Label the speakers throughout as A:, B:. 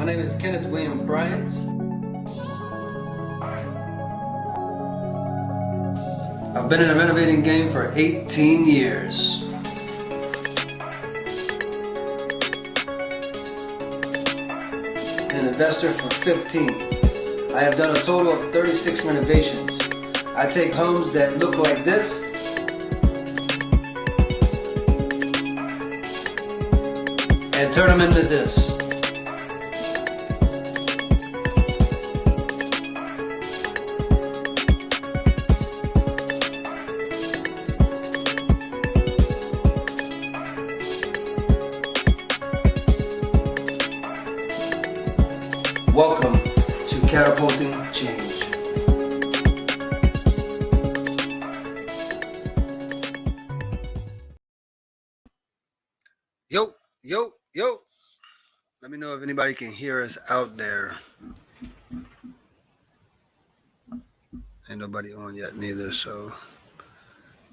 A: My name is Kenneth William Bryant. I've been in the renovating game for 18 years. An investor for 15. I have done a total of 36 renovations. I take homes that look like this and turn them into this. Welcome to Catapulting Change. Yo, yo, yo. Let me know if anybody can hear us out there. Ain't nobody on yet neither, so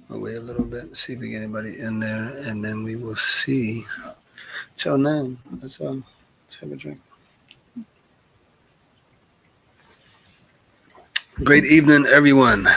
A: we'll wait a little bit, see if we get anybody in there, and then we will see. Till 9. Let's have a drink. Great evening, everyone.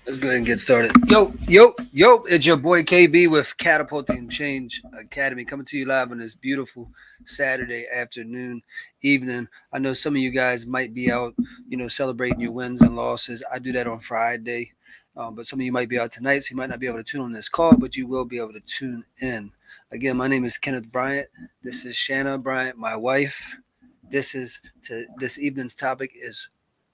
A: Let's go ahead and get started. Yo, it's your boy KB with Catapulting Change Academy coming to you live on this beautiful Saturday afternoon, evening. I know some of you guys might be out, celebrating your wins and losses. I do that on Friday, but some of you might be out tonight, so you might not be able to tune on this call, but you will be able to tune in. Again, my name is Kenneth Bryant. This is Shanna Bryant, my wife. This evening's topic is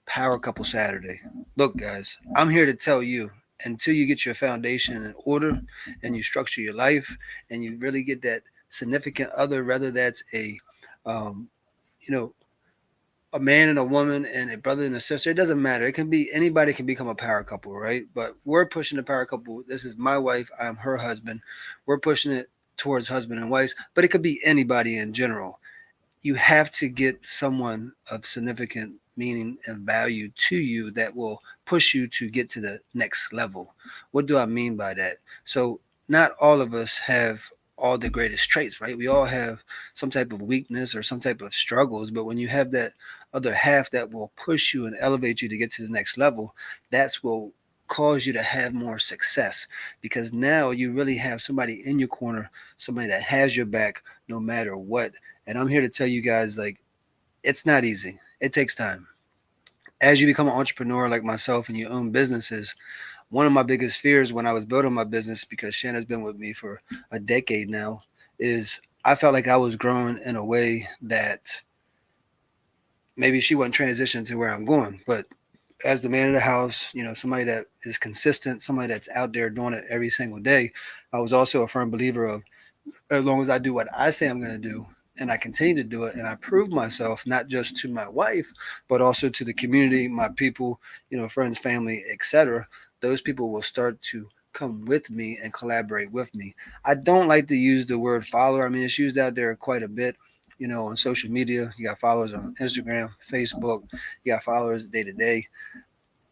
A: Power Couple Saturday. Look, guys, I'm here to tell you, until you get your foundation in order and you structure your life and you really get that significant other, whether that's a man and a woman and a brother and a sister, it doesn't matter. It can be anybody can become a power couple, right? But we're pushing the power couple. This is my wife. I'm her husband. We're pushing it towards husband and wife, but it could be anybody in general. You have to get someone of significant meaning and value to you that will push you to get to the next level. What do I mean by that? So not all of us have all the greatest traits, right? We all have some type of weakness or some type of struggles, but when you have that other half that will push you and elevate you to get to the next level, that's what cause you to have more success, because now you really have somebody in your corner, somebody that has your back no matter what. And I'm here to tell you guys, like, it's not easy. It takes time. As you become an entrepreneur like myself and you own businesses, one of my biggest fears when I was building my business, because Shanna's been with me for a decade now, is I felt like I was growing in a way that maybe she wasn't transitioning to where I'm going. But as the man of the house, somebody that is consistent, somebody that's out there doing it every single day, I was also a firm believer of, as long as I do what I say I'm going to do, and I continue to do it, and I prove myself not just to my wife, but also to the community, my people, friends, family, etc., those people will start to come with me and collaborate with me. I don't like to use the word follower. I mean, it's used out there quite a bit, on social media. You got followers on Instagram, Facebook, you got followers day to day.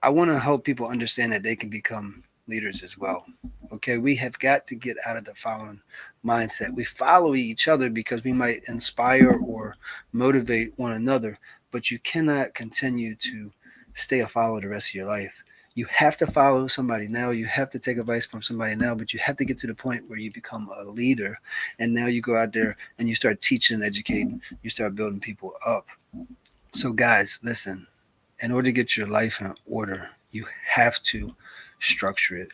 A: I want to help people understand that they can become leaders as well. Okay, we have got to get out of the following mindset. We follow each other because we might inspire or motivate one another, but you cannot continue to stay a follower the rest of your life. You have to follow somebody now. You have to take advice from somebody now, but you have to get to the point where you become a leader. And now you go out there and you start teaching and educating. You start building people up. So guys, listen, in order to get your life in order, you have to structure it.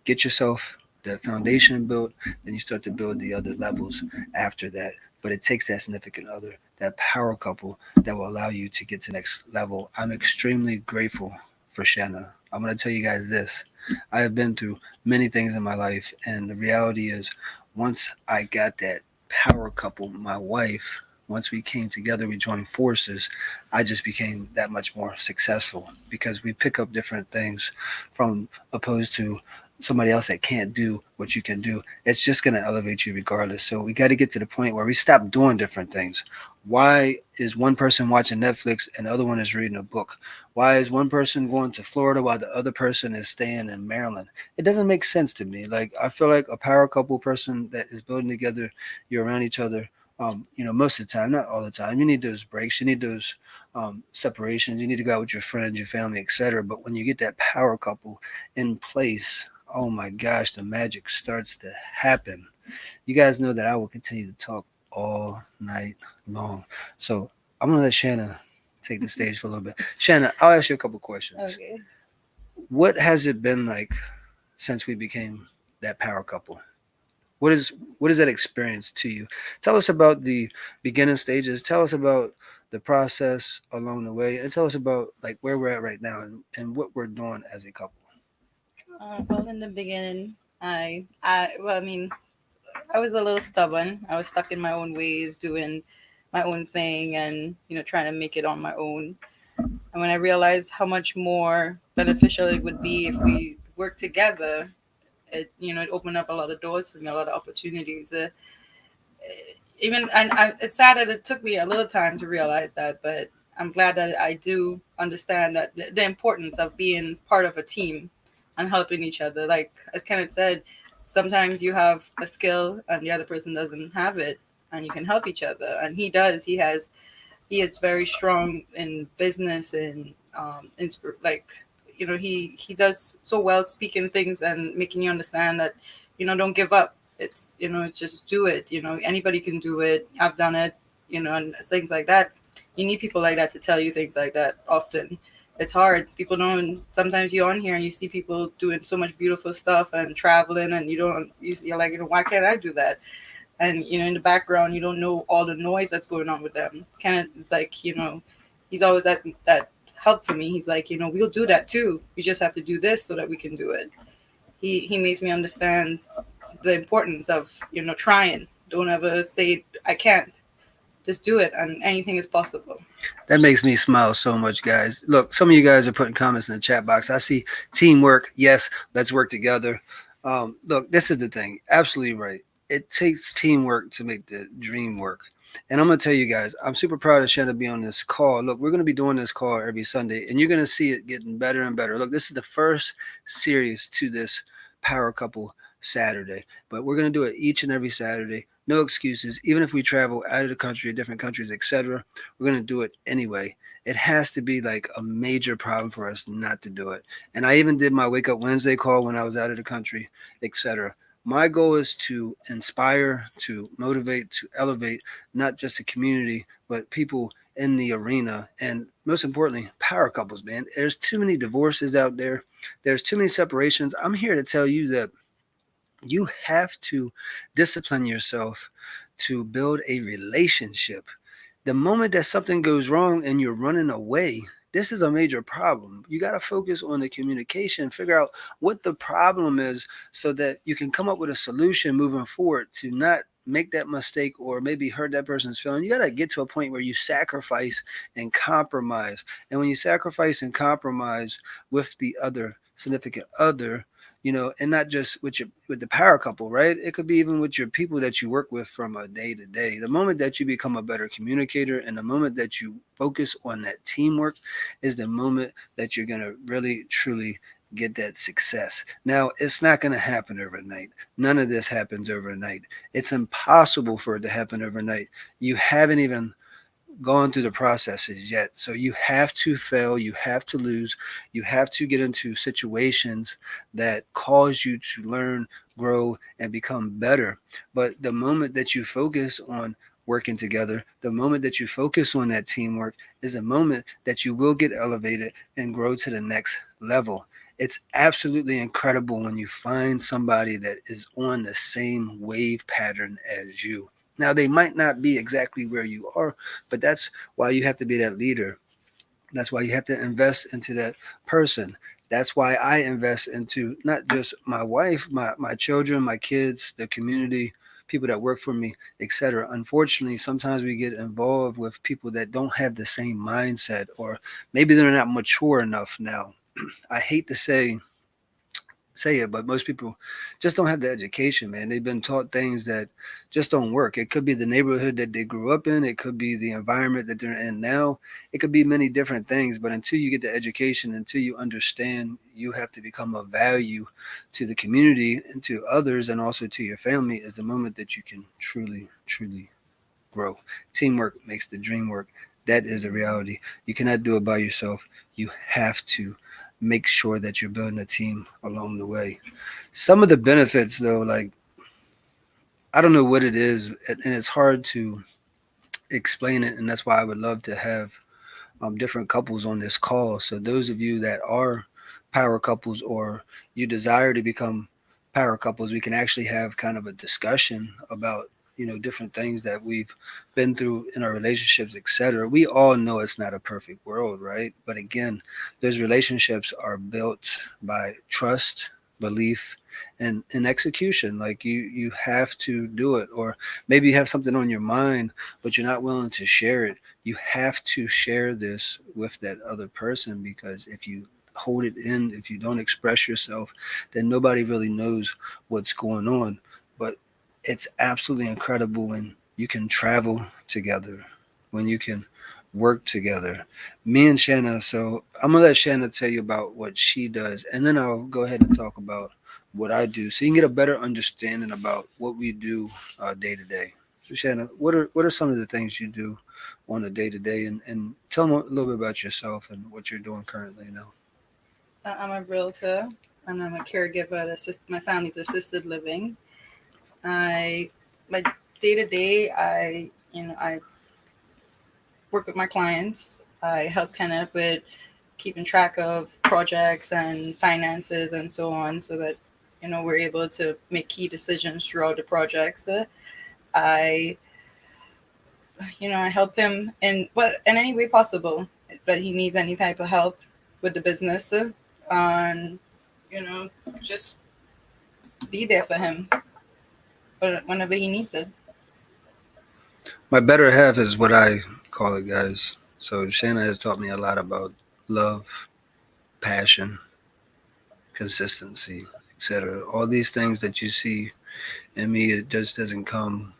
A: Get yourself that foundation built, then you start to build the other levels after that. But it takes that significant other, that power couple that will allow you to get to the next level. I'm extremely grateful for Shanna. I'm going to tell you guys this. I have been through many things in my life, and the reality is, once I got that power couple, my wife, once we came together, we joined forces, I just became that much more successful because we pick up different things from opposed to somebody else that can't do what you can do. It's just going to elevate you regardless. So we got to get to the point where we stop doing different things. Why is one person watching Netflix and the other one is reading a book? Why is one person going to Florida while the other person is staying in Maryland? It doesn't make sense to me. Like I feel like a power couple person that is building together, you're around each other. Most of the time, not all the time. You need those breaks. You need those separations. You need to go out with your friends, your family, etc. But when you get that power couple in place, oh my gosh, the magic starts to happen. You guys know that I will continue to talk all night long. So I'm gonna let Shanna take the stage for a little bit. Shanna, I'll ask you a couple questions.
B: Okay.
A: What has it been like since we became that power couple? What is that experience to you? Tell us about the beginning stages. Tell us about the process along the way, and tell us about like where we're at right now and what we're doing as a couple.
B: Well, in the beginning, well, I mean, I was a little stubborn. I was stuck in my own ways, doing my own thing, and trying to make it on my own. And when I realized how much more beneficial it would be if we worked together, it opened up a lot of doors for me, a lot of opportunities. It's sad that it took me a little time to realize that, but I'm glad that I do understand that the importance of being part of a team and helping each other. Like as Kenneth said, sometimes you have a skill and the other person doesn't have it, and you can help each other. And he does. He is very strong in business and like he does so well speaking things and making you understand that don't give up. It's just do it. Anybody can do it. I've done it. And things like that. You need people like that to tell you things like that often. It's hard. People don't. Sometimes you're on here and you see people doing so much beautiful stuff and traveling, and you're like, why can't I do that? And in the background you don't know all the noise that's going on with them. Kind of, it's like he's always that help for me. He's like, we'll do that too. We just have to do this so that we can do it. He makes me understand the importance of trying. Don't ever say I can't. Just do it, and anything is possible.
A: That makes me smile so much, guys. Look, some of you guys are putting comments in the chat box. I see teamwork. Yes, let's work together. Look, this is the thing. Absolutely right. It takes teamwork to make the dream work. And I'm going to tell you guys, I'm super proud of Shanna to be on this call. Look, we're going to be doing this call every Sunday, and you're going to see it getting better and better. Look, this is the first series to this Power Couple Saturday, but we're going to do it each and every Saturday. No excuses. Even if we travel out of the country, different countries, etc., we're going to do it anyway. It has to be like a major problem for us not to do it. And I even did my Wake Up Wednesday call when I was out of the country, etc. My goal is to inspire, to motivate, to elevate not just the community, but people in the arena. And most importantly, power couples, man. There's too many divorces out there. There's too many separations. I'm here to tell you that you have to discipline yourself to build a relationship. The moment that something goes wrong and you're running away, this is a major problem. You got to focus on the communication, figure out what the problem is so that you can come up with a solution moving forward to not make that mistake or maybe hurt that person's feeling. You got to get to a point where you sacrifice and compromise. And when you sacrifice and compromise with the other significant other, and not just with the power couple, right? It could be even with your people that you work with from a day to day. The moment that you become a better communicator and the moment that you focus on that teamwork is the moment that you're gonna really truly get that success. Now, it's not going to happen overnight. None of this happens overnight. It's impossible for it to happen overnight. You haven't even gone through the processes yet. So you have to fail, you have to lose, you have to get into situations that cause you to learn, grow, and become better. But the moment that you focus on working together, the moment that you focus on that teamwork is the moment that you will get elevated and grow to the next level. It's absolutely incredible when you find somebody that is on the same wave pattern as you. Now, they might not be exactly where you are, but that's why you have to be that leader. That's why you have to invest into that person. That's why I invest into not just my wife, my children, my kids, the community, people that work for me, etc. Unfortunately, sometimes we get involved with people that don't have the same mindset, or maybe they're not mature enough now. I hate to say it, but most people just don't have the education, man. They've been taught things that just don't work. It could be the neighborhood that they grew up in, it could be the environment that they're in now, it could be many different things. But until you get the education, until you understand, you have to become a value to the community and to others and also to your family, is the moment that you can truly, truly grow. Teamwork makes the dream work. That is a reality. You cannot do it by yourself. You have to make sure that you're building a team along the way. Some of the benefits, though, like I don't know what it is, and it's hard to explain it, and that's why I would love to have different couples on this call. So those of you that are power couples or you desire to become power couples, we can actually have kind of a discussion about different things that we've been through in our relationships, etc. We all know it's not a perfect world, right? But again, those relationships are built by trust, belief, and execution. Like you have to do it, or maybe you have something on your mind but you're not willing to share it. You have to share this with that other person, because if you hold it in, if you don't express yourself, then nobody really knows what's going on. But it's absolutely incredible when you can travel together, when you can work together. Me and Shanna, so I'm gonna let Shanna tell you about what she does, and then I'll go ahead and talk about what I do, so you can get a better understanding about what we do day to day. So Shanna, what are some of the things you do on a day to day, and tell them a little bit about yourself and what you're doing currently now.
B: I'm a realtor and I'm a caregiver at my family's assisted living. I my day to day, I work with my clients. I help kind of with keeping track of projects and finances and so on, so that we're able to make key decisions throughout the projects. I I help him in any way possible that he needs any type of help with the business, and you know just be there for him whenever he needs it.
A: My better half is what I call it, guys. So Shanna has taught me a lot about love, passion, consistency, etc. All these things that you see in me, it just doesn't come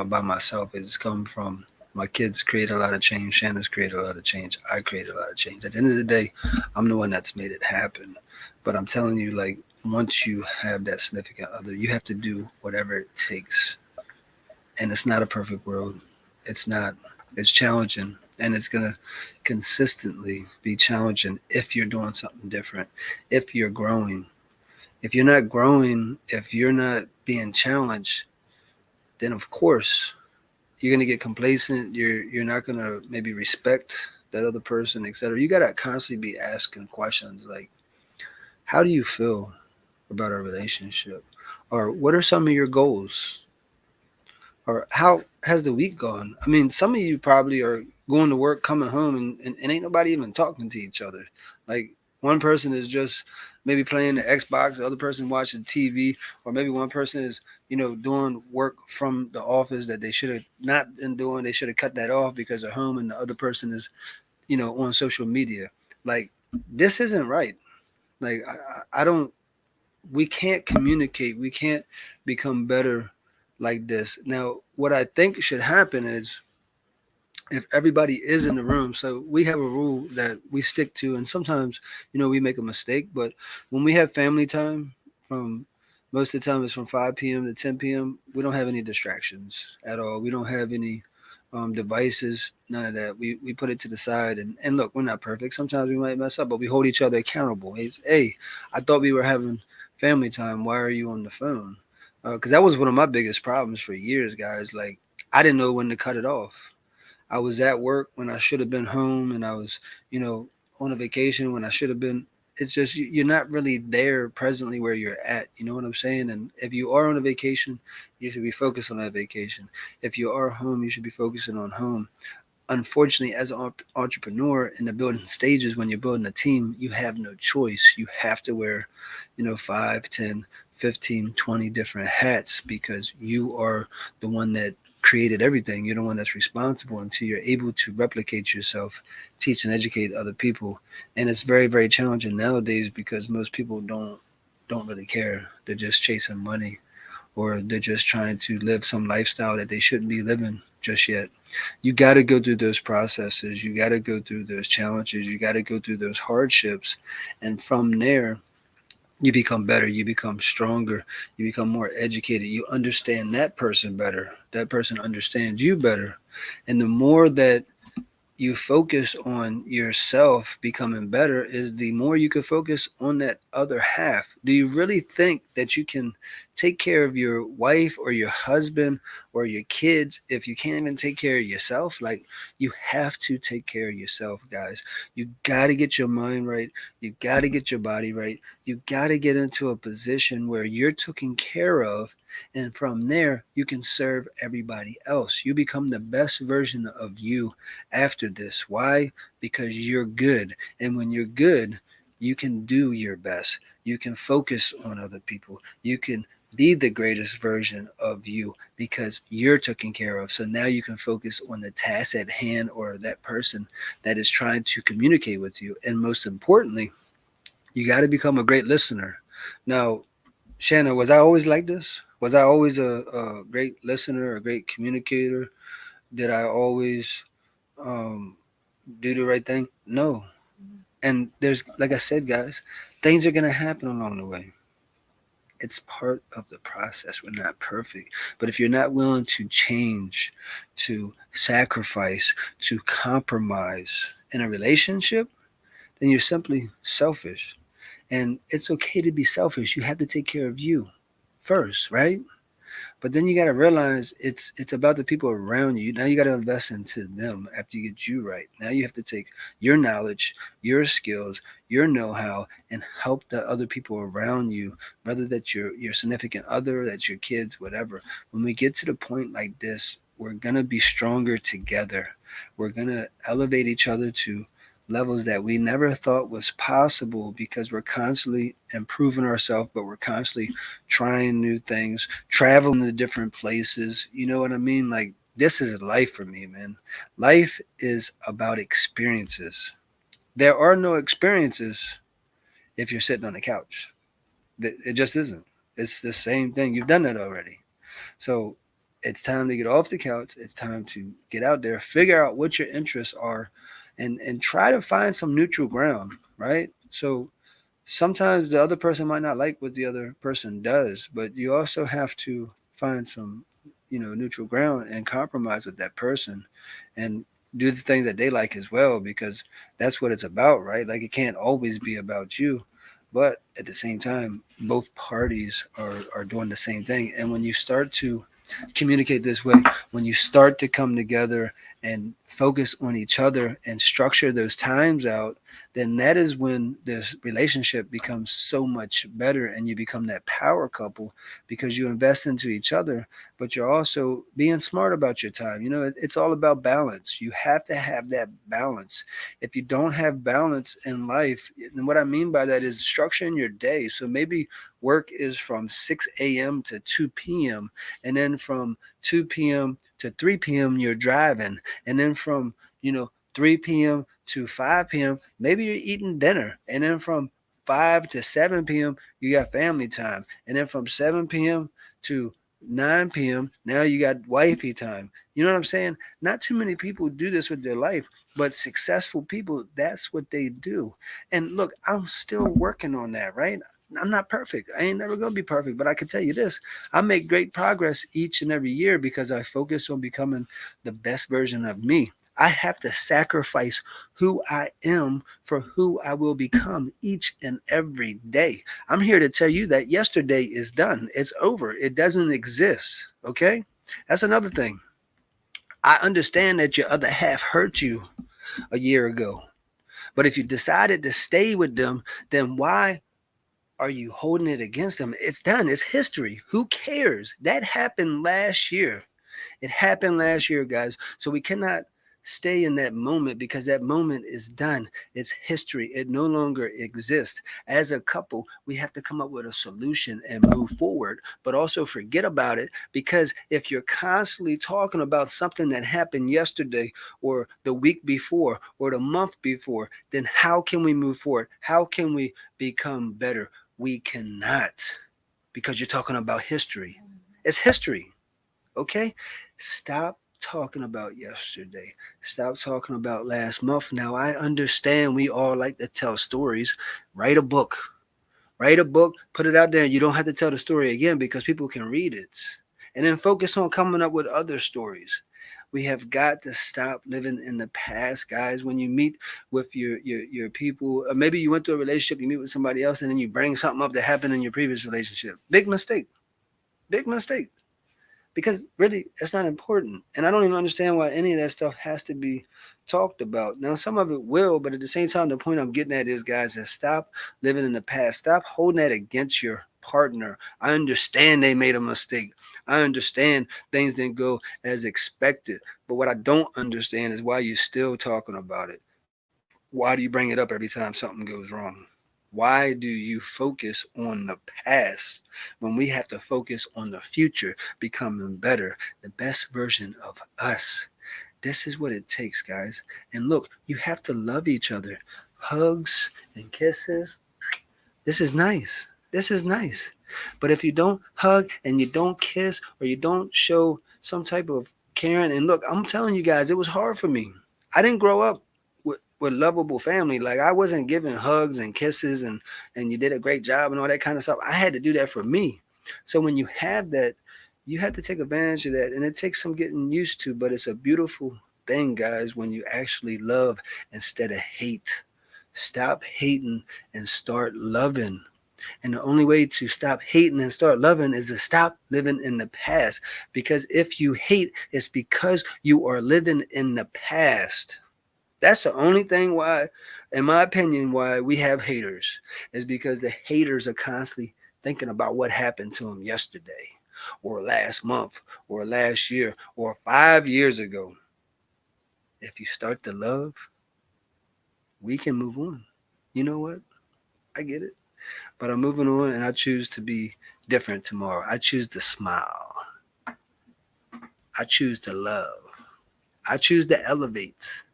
A: by myself. It's come from my kids create a lot of change. Shanna's created a lot of change. I created a lot of change. At the end of the day, I'm the one that's made it happen. But I'm telling you, like, once you have that significant other, you have to do whatever it takes. And it's not a perfect world. It's not. It's challenging. And it's going to consistently be challenging if you're doing something different, if you're growing. If you're not growing, if you're not being challenged, then of course you're gonna get complacent. You're not gonna maybe respect that other person, etc. You gotta constantly be asking questions like, how do you feel about our relationship, or what are some of your goals, or how has the week gone? I mean, some of you probably are going to work, coming home, and ain't nobody even talking to each other. Like one person is just maybe playing the Xbox, the other person watching TV, or maybe one person is, doing work from the office that they should have not been doing. They should have cut that off because they're home, and the other person is, on social media. Like this isn't right. Like I don't. We can't communicate. We can't become better like this. Now, what I think should happen is if everybody is in the room, so we have a rule that we stick to, and sometimes, we make a mistake, but when we have family time, from most of the time it's from 5 p.m. to 10 p.m., we don't have any distractions at all. We don't have any devices, none of that. We put it to the side, and look, we're not perfect. Sometimes we might mess up, but we hold each other accountable. It's, hey, I thought we were having family time. Why are you on the phone? Because that was one of my biggest problems for years, guys. Like, I didn't know when to cut it off. I was at work when I should have been home, and I was, you know, on a vacation when I should have been. It's just you're not really there presently where you're at. You know what I'm saying? And if you are on a vacation, you should be focused on that vacation. If you are home, you should be focusing on home. unfortunately, as an entrepreneur in the building stages, when you're building a team, you have no choice. You have to wear, 5, 10, 15, 20 different hats because you are the one that created everything. You're the one that's responsible until you're able to replicate yourself, teach and educate other people. And it's very, very challenging nowadays because most people don't really care. They're just chasing money, or they're just trying to live some lifestyle that they shouldn't be living just yet. You got to go through those processes. You got to go through those challenges. You got to go through those hardships. And from there, you become better. You become stronger. You become more educated. You understand that person better. That person understands you better. And the more that you focus on yourself becoming better, is the more you can focus on that other half. Do you really think that you can take care of your wife or your husband or your kids if you can't even take care of yourself? Like, you have to take care of yourself, guys. You got to get your mind right. You got to get your body right. You got to get into a position where you're taken care of, and from there you can serve everybody else. You become the best version of you after this. Why? Because you're good. And when you're good, you can do your best. You can focus on other people. You can be the greatest version of you because you're taken care of. So now you can focus on the task at hand or that person that is trying to communicate with you. And most importantly, you got to become a great listener. Now, Shanna, was I always like this? Was I always a great listener, a great communicator? Did I always um, do the right thing? No. And there's, like I said, guys, things are going to happen along the way. It's part of the process. We're not perfect. But if you're not willing to change, to sacrifice, to compromise in a relationship, then you're simply selfish. And it's okay to be selfish. You have to take care of you first, right? But then you got to realize it's about the people around you. Now you got to invest into them after you get you right. Now you have to take your knowledge, your skills, your know-how, and help the other people around you, whether that's your significant other, that's your kids, whatever. When we get to the point like this, we're gonna be stronger together. We're gonna elevate each other to levels that we never thought was possible because we're constantly improving ourselves, but we're constantly trying new things, traveling to different places. You know what I mean? Like, this is life for me, man. Life is about experiences. There are no experiences if you're sitting on the couch. It just isn't. It's the same thing. You've done that already. So it's time to get off the couch. It's time to get out there, figure out what your interests are, and try to find some neutral ground, right? So sometimes the other person might not like what the other person does, but you also have to find some, neutral ground and compromise with that person and do the things that they like as well, because that's what it's about, right? Like, it can't always be about you, but at the same time, both parties are doing the same thing. And when you start to communicate this way, when you start to come together and focus on each other and structure those times out, then that is when this relationship becomes so much better and you become that power couple because you invest into each other, but you're also being smart about your time. It's all about balance. You have to have that balance. If you don't have balance in life, and what I mean by that is structuring your day. So maybe work is from 6 a.m. to 2 p.m. And then from 2 p.m. to 3 p.m. you're driving. And then from, 3 p.m. to 5 p.m., maybe you're eating dinner. And then from 5 to 7 p.m., you got family time. And then from 7 p.m. to 9 p.m., now you got wifey time. You know what I'm saying? Not too many people do this with their life, but successful people, that's what they do. And look, I'm still working on that, right? I'm not perfect. I ain't never gonna be perfect, but I can tell you this: I make great progress each and every year because I focus on becoming the best version of me. I have to sacrifice who I am for who I will become each and every day. I'm here to tell you that yesterday is done. It's over. It doesn't exist. Okay? That's another thing. I understand that your other half hurt you a year ago. But if you decided to stay with them, then why are you holding it against them? It's done. It's history. Who cares? That happened last year. It happened last year, guys. So we cannot stay in that moment because that moment is done. It's history. It no longer exists. As a couple, we have to come up with a solution and move forward, but also forget about it because if you're constantly talking about something that happened yesterday or the week before or the month before, then how can we move forward? How can we become better? We cannot because you're talking about history. It's history. Okay? Stop talking about yesterday. Stop talking about last month. Now, I understand we all like to tell stories. Write a book. Write a book, put it out there, and you don't have to tell the story again because people can read it. And then focus on coming up with other stories. We have got to stop living in the past, guys. When you meet with your people, or maybe you went through a relationship, you meet with somebody else, and then you bring something up that happened in your previous relationship. Big mistake. Big mistake because really it's not important, and I don't even understand why any of that stuff has to be talked about. Now some of it will, but at the same time the point I'm getting at is, guys, is stop living in the past. Stop holding that against your partner. I understand they made a mistake. I understand things didn't go as expected, but what I don't understand is why you're still talking about it. Why do you bring it up every time something goes wrong? Why do you focus on the past when we have to focus on the future, becoming better, the best version of us? This is what it takes, guys. And look, you have to love each other. Hugs and kisses. This is nice. This is nice. But if you don't hug and you don't kiss or you don't show some type of caring, and look, I'm telling you guys, it was hard for me. I didn't grow up with lovable family. Like I wasn't giving hugs and kisses and you did a great job and all that kind of stuff. I had to do that for me. So when you have that, you have to take advantage of that, and it takes some getting used to. But it's a beautiful thing, guys, when you actually love instead of hate. Stop hating and start loving. And the only way to stop hating and start loving is to stop living in the past. Because if you hate, it's because you are living in the past. That's the only thing why, in my opinion, why we have haters is because the haters are constantly thinking about what happened to them yesterday or last month or last year or 5 years ago. If you start to love, we can move on. You know what? I get it. But I'm moving on and I choose to be different tomorrow. I choose to smile. I choose to love. I choose to elevate.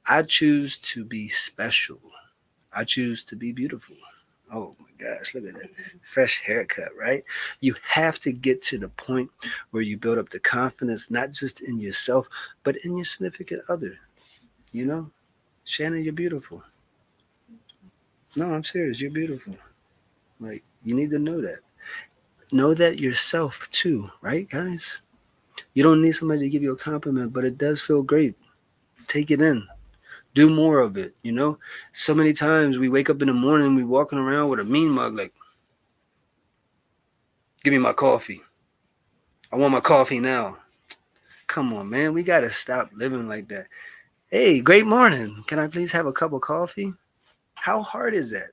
A: I choose to be special. I choose to be beautiful. Oh my gosh, look at that. Fresh haircut, right? You have to get to the point where you build up the confidence, not just in yourself, but in your significant other. You know, Shanna, you're beautiful. No, I'm serious. You're beautiful. Like, you need to know that. Know that yourself too, right, guys? You don't need somebody to give you a compliment, but it does feel great. Take it in. Do more of it, you know? So many times we wake up in the morning, we walking around with a mean mug like, give me my coffee. I want my coffee now. Come on, man. We got to stop living like that. Hey, great morning. Can I please have a cup of coffee? How hard is that?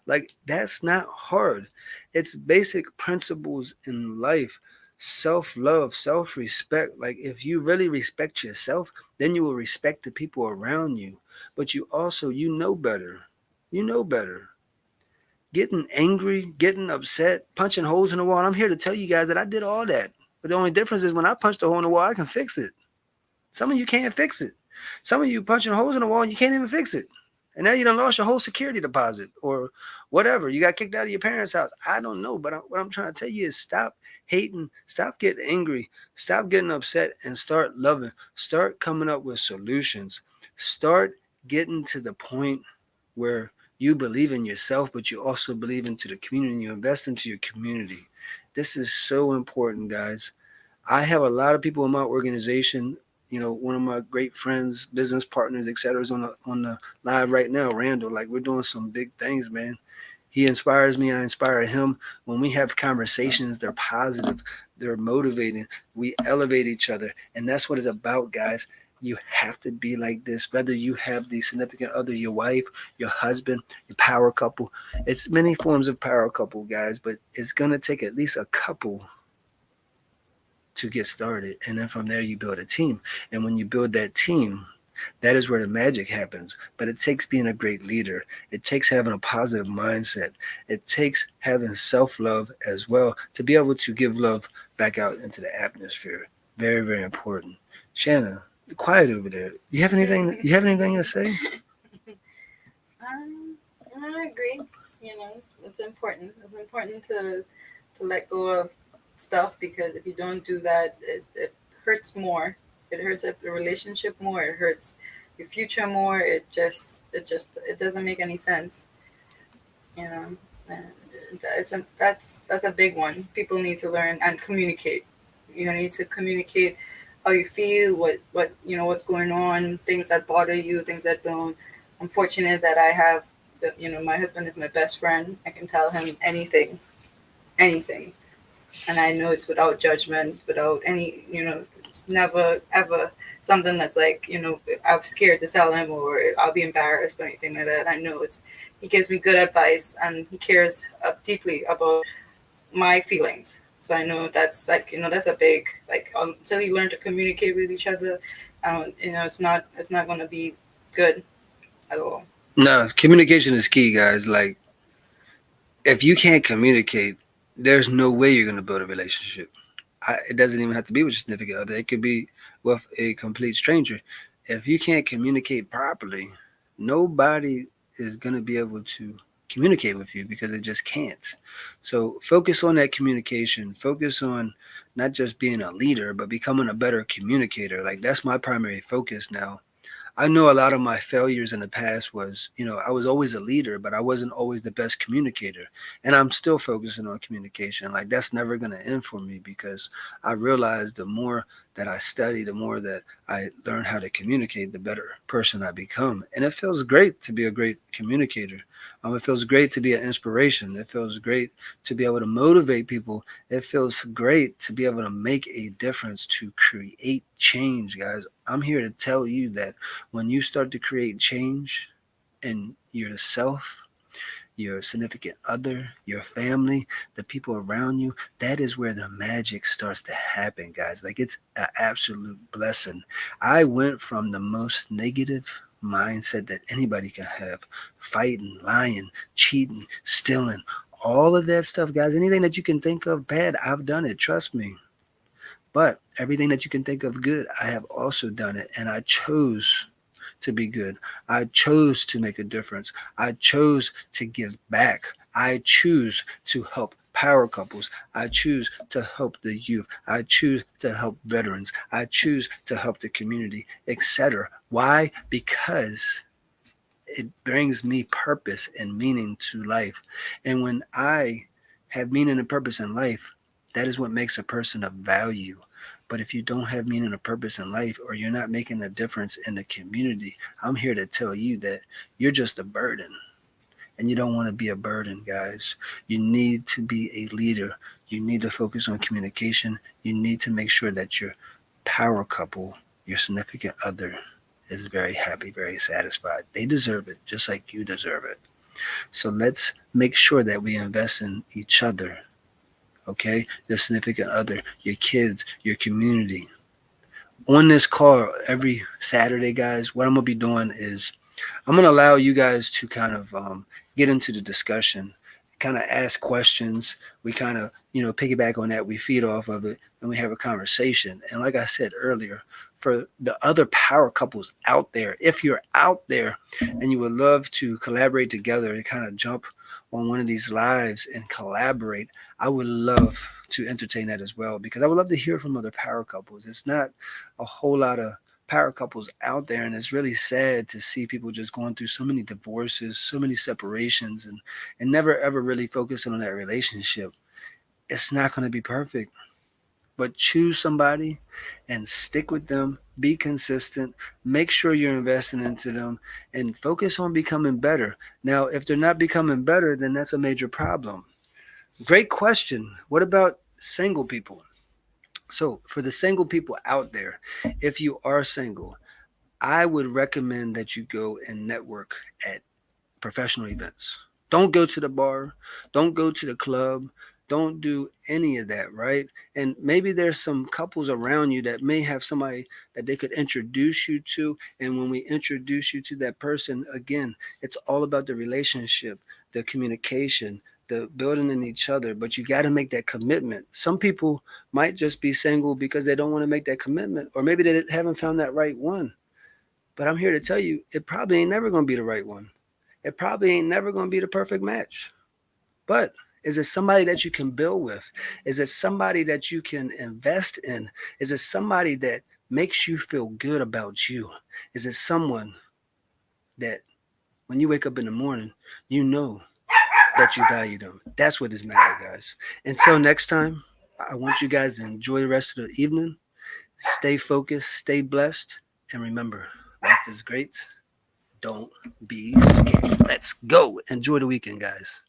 A: Like, that's not hard. It's basic principles in life. Self love, self respect. Like, if you really respect yourself, then you will respect the people around you. But you also, you know better. You know better. Getting angry, getting upset, punching holes in the wall. And I'm here to tell you guys that I did all that. But the only difference is when I punch the hole in the wall, I can fix it. Some of you can't fix it. Some of you punching holes in the wall and you can't even fix it. And now you done lost your whole security deposit or whatever. You got kicked out of your parents' house. I don't know. But what I'm trying to tell you is stop hating, stop getting angry, stop getting upset, and start loving. Start coming up with solutions. Start getting to the point where you believe in yourself, but you also believe into the community. You invest into your community. This is so important, guys. I have a lot of people in my organization. You know, one of my great friends, business partners, etc., is on the live right now. Randall, like we're doing some big things, man. He inspires me. I inspire him. When we have conversations, they're positive, they're motivating. We elevate each other, and that's what it's about, guys. You have to be like this. Whether you have the significant other, your wife, your husband, your power couple. It's many forms of power couple, guys, but it's gonna take at least a couple to get started. And then from there, you build a team. And when you build that team, that is where the magic happens. But it takes being a great leader. It takes having a positive mindset. It takes having self love as well to be able to give love back out into the atmosphere. Very, very important. Shanna, quiet over there. You have anything? You have anything to say?
B: um, I agree. You know, it's important. It's important to let go of stuff, because if you don't do that, it hurts more. It hurts the relationship more. It hurts your future more. It doesn't make any sense. You know, and that's a big one. People need to learn and communicate. You need to communicate how you feel, what what's going on, things that bother you, things that don't. I'm fortunate that I have my husband is my best friend. I can tell him anything, anything, and I know it's without judgment, without any, it's never ever something that's like, I'm scared to tell him, or I'll be embarrassed or anything like that. I know he gives me good advice, and he cares deeply about my feelings. So I know that's like, that's a big, like, until you learn to communicate with each other, it's not going to be good at all.
A: No, communication is key, guys. Like, if you can't communicate, there's no way you're going to build a relationship. It doesn't even have to be with your significant other. It could be with a complete stranger. If you can't communicate properly, nobody is going to be able to communicate with you because it just can't. So focus on that communication. Focus on not just being a leader, but becoming a better communicator. Like, that's my primary focus now. I know a lot of my failures in the past was, I was always a leader, but I wasn't always the best communicator. And I'm still focusing on communication. Like, that's never going to end for me because I realized the more that I study, the more that I learn how to communicate, the better person I become. And it feels great to be a great communicator. It feels great to be an inspiration. It feels great to be able to motivate people. It feels great to be able to make a difference, to create change, guys. I'm here to tell you that when you start to create change in yourself, your significant other, your family, the people around you, that is where the magic starts to happen, guys. Like, it's an absolute blessing. I went from the most negative mindset that anybody can have, fighting, lying, cheating, stealing, all of that stuff, guys. Anything that you can think of bad, I've done it. Trust me. But everything that you can think of good, I have also done it. And I chose to be good. I chose to make a difference. I chose to give back. I choose to help power couples. I choose to help the youth. I choose to help veterans. I choose to help the community, etc. Why? Because it brings me purpose and meaning to life. And when I have meaning and purpose in life, that is what makes a person of value. But if you don't have meaning or purpose in life, or you're not making a difference in the community, I'm here to tell you that you're just a burden. And you don't want to be a burden, guys. You need to be a leader. You need to focus on communication. You need to make sure that your power couple, your significant other, is very happy, very satisfied. They deserve it just like you deserve it. So let's make sure that we invest in each other, okay? Your significant other, your kids, your community. On this call every Saturday, guys, what I'm going to be doing is I'm going to allow you guys to kind of get into the discussion, kind of ask questions. We kind of, piggyback on that. We feed off of it and we have a conversation. And like I said earlier, for the other power couples out there, if you're out there and you would love to collaborate together to kind of jump on one of these lives and collaborate, I would love to entertain that as well because I would love to hear from other power couples. It's not a whole lot of power couples out there, and it's really sad to see people just going through so many divorces, so many separations, and never ever really focusing on that relationship. It's not going to be perfect, but choose somebody and stick with them. Be consistent. Make sure you're investing into them and focus on becoming better. Now, if they're not becoming better, then that's a major problem. Great question. What about single people? So, for the single people out there, if you are single, I would recommend that you go and network at professional events. Don't go to the bar. Don't go to the club. Don't do any of that, right? And maybe there's some couples around you that may have somebody that they could introduce you to. And when we introduce you to that person, again, it's all about the relationship, the communication, the building in each other. But you got to make that commitment. Some people might just be single because they don't want to make that commitment, or maybe they haven't found that right one. But I'm here to tell you, it probably ain't never going to be the right one. It probably ain't never going to be the perfect match. But is it somebody that you can build with? Is it somebody that you can invest in? Is it somebody that makes you feel good about you? Is it someone that when you wake up in the morning, you know that you value them? That's what is matter, guys. Until next time, I want you guys to enjoy the rest of the evening. Stay focused, stay blessed, and remember, life is great. Don't be scared. Let's go. Enjoy the weekend, guys.